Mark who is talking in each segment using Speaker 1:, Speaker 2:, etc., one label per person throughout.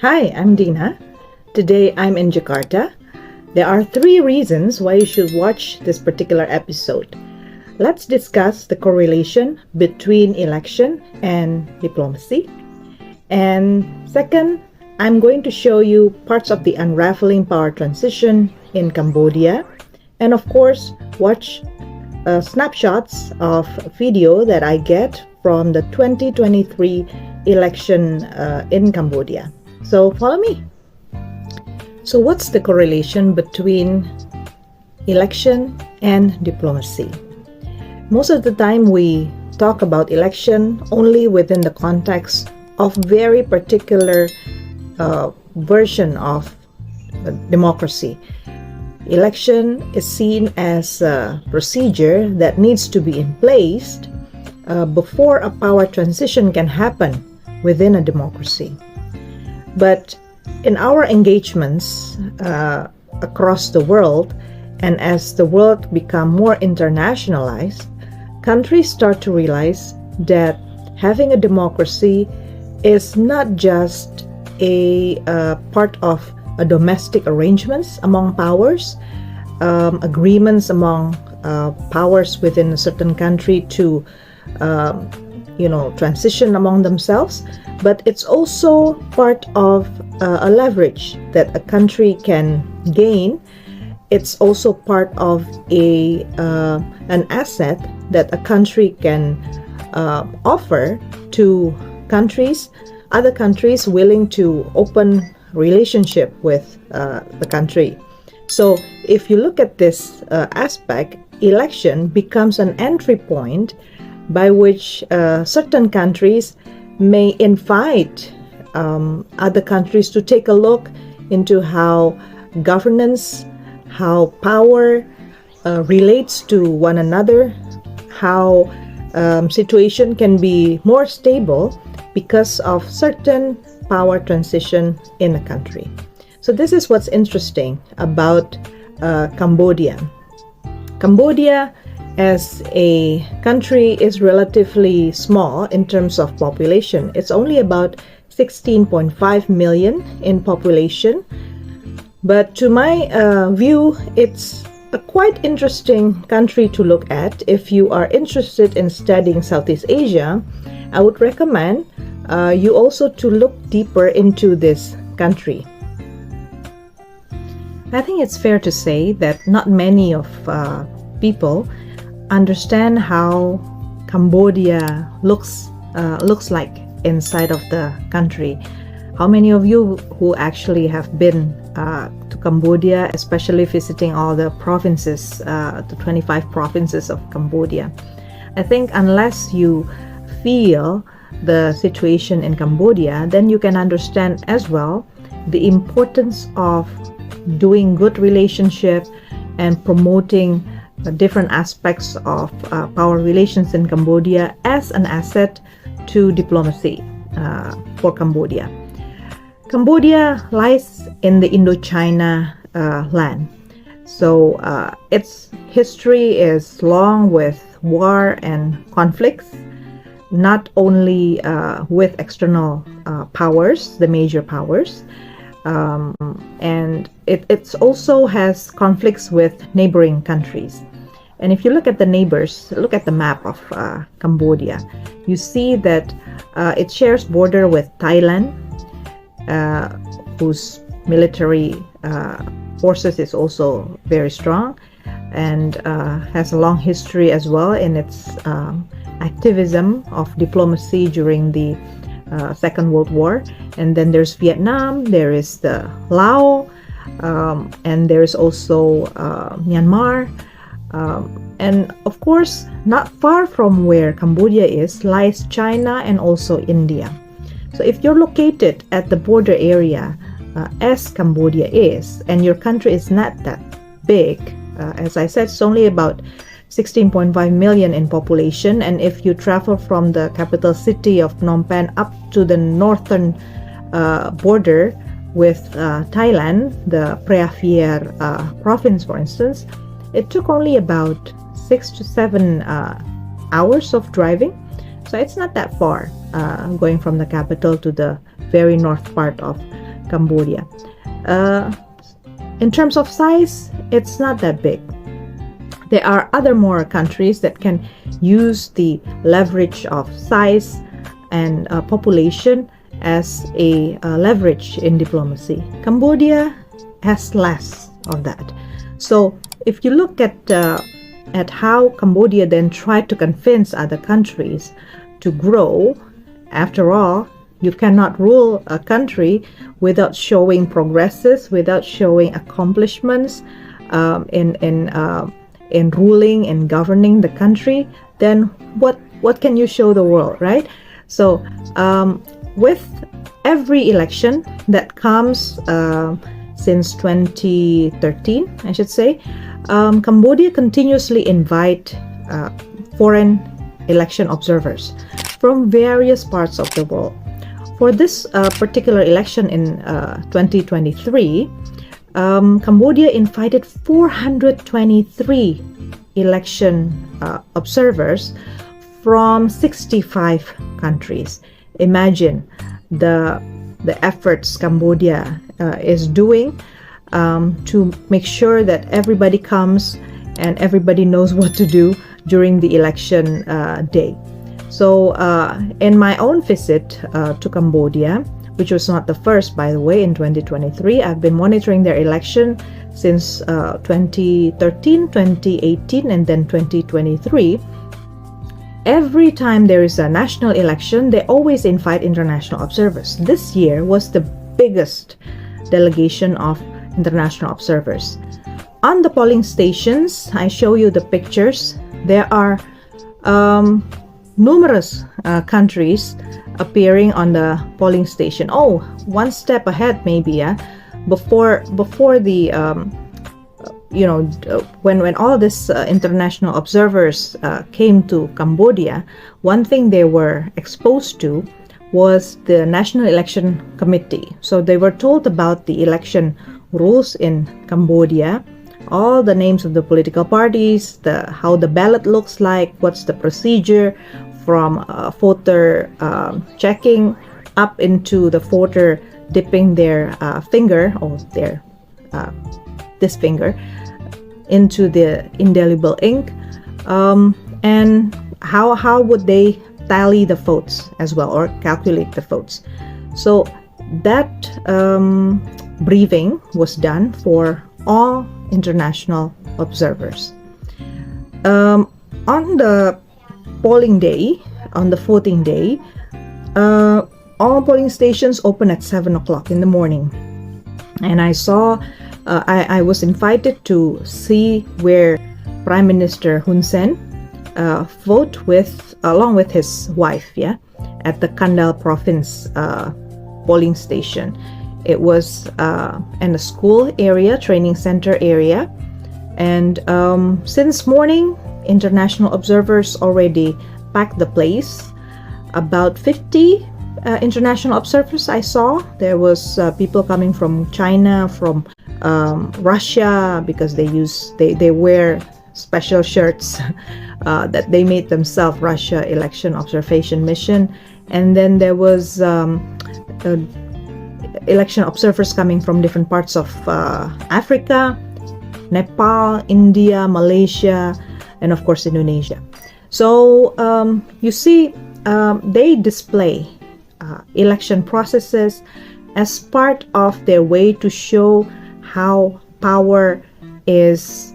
Speaker 1: Hi, I'm Dinna. Today I'm in Jakarta. There are three reasons why you should watch this particular episode. Let's discuss the correlation between election and diplomacy. And second, I'm going to show you parts of the unraveling power transition in Cambodia. And of course, watch snapshots of video that I get from the 2023 election in Cambodia. So follow me. So what's the correlation between election and diplomacy? Most of the time we talk about election only within the context of very particular version of democracy. Election is seen as a procedure that needs to be in place before a power transition can happen within a democracy. But in our engagements across the world, and as the world become more internationalized, countries start to realize that having a democracy is not just a part of a domestic arrangements among powers, agreements among powers within a certain country to transition among themselves, but it's also part of a leverage that a country can gain. It's also part of an asset that a country can offer to other countries willing to open relationship with the country. So if you look at this aspect, election becomes an entry point by which certain countries may invite other countries to take a look into how governance, how power relates to one another, how situation can be more stable because of certain power transition in a country. So this is what's interesting about Cambodia. Cambodia as a country is relatively small in terms of population. It's only about 16.5 million in population. But to my view, it's a quite interesting country to look at. If you are interested in studying Southeast Asia, I would recommend you also to look deeper into this country. I think it's fair to say that not many of people understand how Cambodia looks like inside of the country. How many of you who actually have been to Cambodia, especially visiting all the provinces, the 25 provinces of Cambodia? I think unless you feel the situation in Cambodia, then you can understand as well the importance of doing good relationship and promoting different aspects of power relations in Cambodia as an asset to diplomacy for Cambodia. Cambodia lies in the Indochina land. So its history is long with war and conflicts, not only with external powers, the major powers, and it also has conflicts with neighboring countries. And if you look at the neighbors, look at the map of Cambodia, you see that it shares border with Thailand, whose military forces is also very strong and has a long history as well in its activism of diplomacy during the Second World War. And then there's Vietnam, there is the Laos, and there's also Myanmar. And of course, not far from where Cambodia is lies China and also India. So if you're located at the border area as Cambodia is, and your country is not that big, as I said, it's only about 16.5 million in population, and if you travel from the capital city of Phnom Penh up to the northern border with Thailand, the Preah Vihear province, for instance, it took only about 6 to 7 hours of driving. So it's not that far going from the capital to the very north part of Cambodia. In terms of size, it's not that big. There are other more countries that can use the leverage of size and population as a leverage in diplomacy. Cambodia has less of that. So if you look at how Cambodia then tried to convince other countries to grow, after all, you cannot rule a country without showing progresses, without showing accomplishments in ruling and governing the country. Then what can you show the world, right? So with every election that comes since 2013, I should say, Cambodia continuously invite foreign election observers from various parts of the world. For this particular election in 2023, Cambodia invited 423 election observers from 65 countries. Imagine the efforts Cambodia is doing to make sure that everybody comes and everybody knows what to do during the election day. So in my own visit to Cambodia, which was not the first, by the way, in 2023, I've been monitoring their election since 2013, 2018, and then 2023. Every time there is a national election, they always invite international observers. This year was the biggest delegation of international observers. On the polling stations, I show you the pictures. There are numerous countries appearing on the polling station. Oh, one step ahead maybe, before the when all this international observers came to Cambodia, one thing they were exposed to was the National Election Committee. So they were told about the election rules in Cambodia, all the names of the political parties, how the ballot looks like, what's the procedure from voter checking up into the voter dipping their finger or their this finger into the indelible ink, and how would they tally the votes as well, or calculate the votes. So that briefing was done for all international observers. On the polling day, on the voting day, all polling stations open at 7 o'clock in the morning, and I saw I was invited to see where Prime Minister Hun Sen vote along with his wife, at the Kandal province polling station. It was in a school area, training center area, and since morning, international observers already packed the place. About 50 international observers I saw. There was people coming from China, from Russia, because they wear special shirts that they made themselves, Russia Election Observation Mission. And then there was election observers coming from different parts of Africa, Nepal, India, Malaysia, and of course Indonesia. So you see, they display election processes as part of their way to show how power is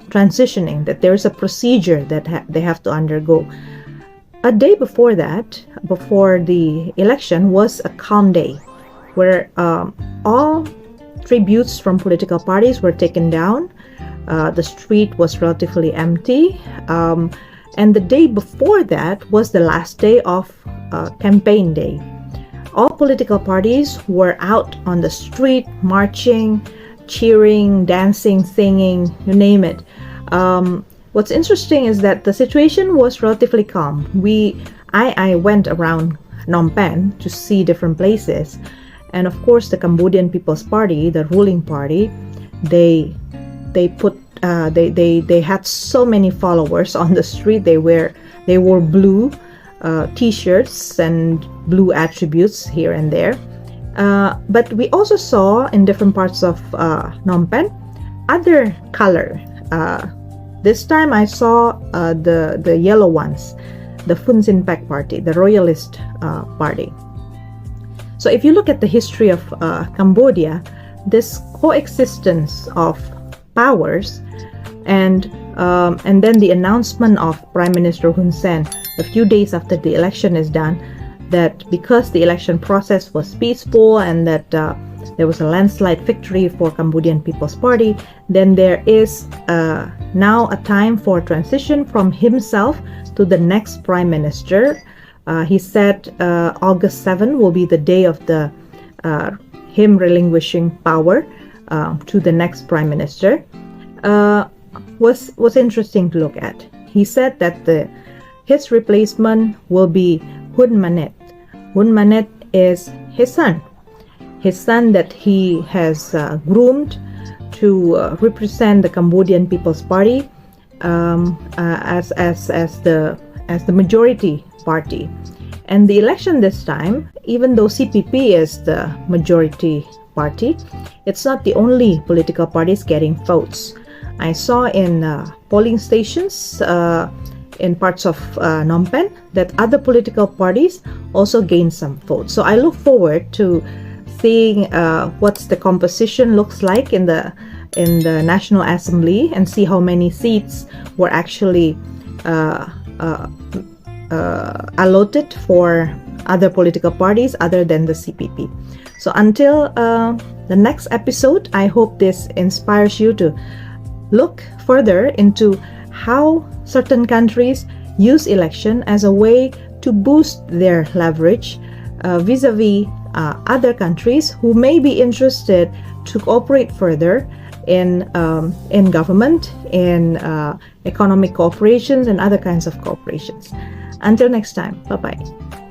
Speaker 1: transitioning, that there is a procedure that they have to undergo. A day before that, before the election, was a calm day where all tributes from political parties were taken down. The street was relatively empty, and the day before that was the last day of campaign day. All political parties were out on the street, marching, cheering, dancing, singing, you name it. What's interesting is that the situation was relatively calm. I went around Phnom Penh to see different places, and of course the Cambodian People's Party, the ruling party, they had so many followers on the street. They wore blue t-shirts and blue attributes here and there, But we also saw in different parts of Phnom Penh other color. This time I saw the yellow ones, the Fun Sin Pek party, the royalist party. So if you look at the history of Cambodia, this coexistence of powers and then the announcement of Prime Minister Hun Sen a few days after the election is done, that because the election process was peaceful and that there was a landslide victory for Cambodian People's Party, then there is now a time for transition from himself to the next Prime Minister. He said August 7 will be the day of him relinquishing power to the next Prime Minister. Was interesting to look at. He said that his replacement will be Hun Manet. Hun Manet is his son that he has groomed to represent the Cambodian People's Party as the majority party. And the election this time, even though CPP is the majority party, it's not the only political parties getting votes. I saw in polling stations in parts of Phnom Penh that other political parties also gained some votes. So I look forward to seeing what's the composition looks like in the National Assembly and see how many seats were actually allotted for other political parties other than the CPP. So until the next episode, I hope this inspires you to look further into how certain countries use election as a way to boost their leverage vis-a-vis other countries who may be interested to cooperate further in government, in economic cooperations and other kinds of cooperations. Until next time, bye-bye.